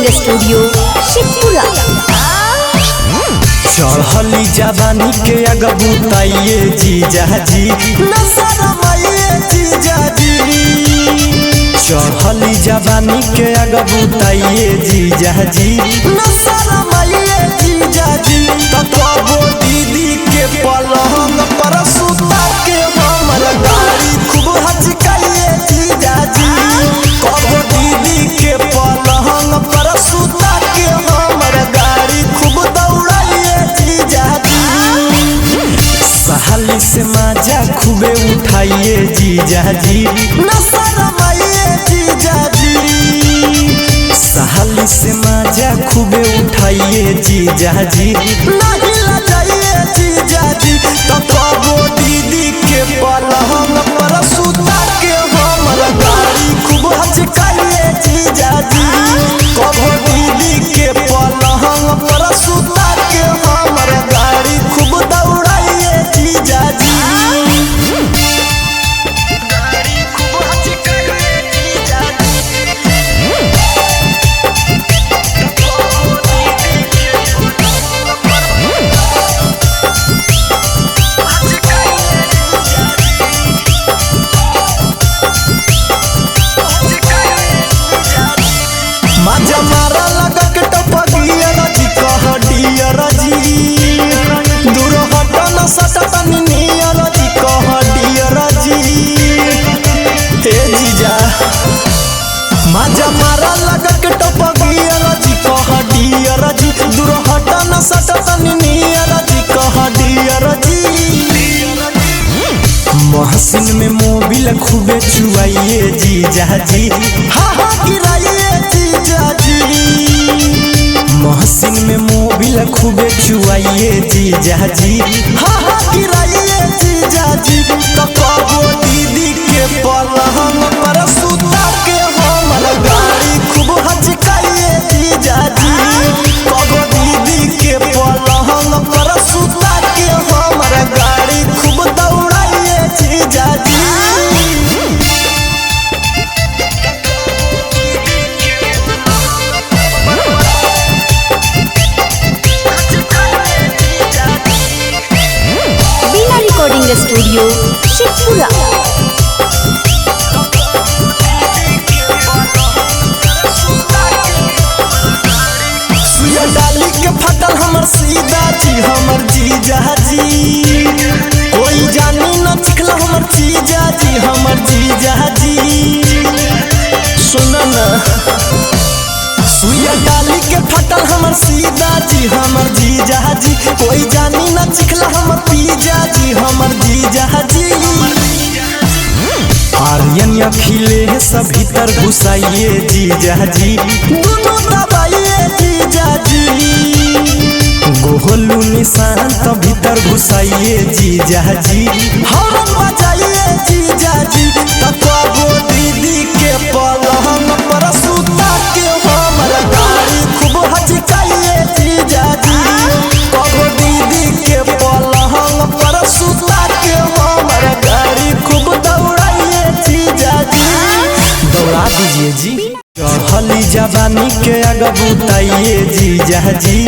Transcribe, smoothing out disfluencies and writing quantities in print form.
Recording studio Sheikhpura. चढ़ली जवानी के अगबुताइए जीजाजी जीजाजी चढ़ली जवानी के अगबुताइए जीजाजी जीजाजी तत्वो दीदी के पलंग पर सुता के हमर गाड़ी खूब हचकाइए जीजाजी कबो दीदी के पलंग पर सुता के हमर गाड़ी खूब दौड़ाइए जीजाजी सहाली से मजा खूबे उठाइए जीजाजी जीजाजी सहाली से मजा खूबे उठाइए जीजाजी नहीं लजाइए जीजाजी तत्वो दीदी के पलंग पर सुता के हमर गाड़ी खूब हचकाइए जीजाजी कबो दीदी के पलंग पर सुता के हमर गाड़ी खूब दौड़ाइए जीजाजी मजा मारा लगा के टपकिया जी कह डियर जी दूर हट न सटत नियर जी कह डियर जी हे जीजा मजा मारा लगा के टपकिया जी कह डियर जी दूर हट न सटत नियर जी कह डियर जी महसिन में मोबिल खूबे चुआइए जीजाजी हा गिराइए जीजाजी महसिन में मोबिल खूबे चुआइए जीजाजी हा गिराइए जीजाजी कबो दीदी के पलंग पर सुता के हमर गाड़ी खूब हचकाइए जीजाजी कबो दीदी के पलंग पर सुता के हमर गाड़ी खूब दौड़ाइए जीजाजी बिना रिकॉर्डिंग स्टूडियो शेखपुरा। सुइया डाली के फटल हमर सीधा जी हमर जीजाजी कोई जानी न चिखला हमर जीजाजी हमर जीजाजी सुन न सुइया डाली के फटल हमर सीधा जी हमर जीजाजी कोई जानी न चिखला हमर पीजाजी हमर जीजाजी आर्यन अखिले सब भीतर घुसाइए जीजाजी दोनों दबाइए जीजाजी गोहलू निशांत भीतर घुसाइए जीजाजी हॉर्न बजाइए जीजाजी तत्वो दीदी के पलंग पर सुता के हमर गाड़ी खूब हचकाइए जीजाजी कबो दीदी के पलंग पर सुता के हमर गाड़ी खूब दौड़ाइए जीजाजी दौड़ा दीजिए जी चढ़ली जवानी के अगबुताइए जीजाजी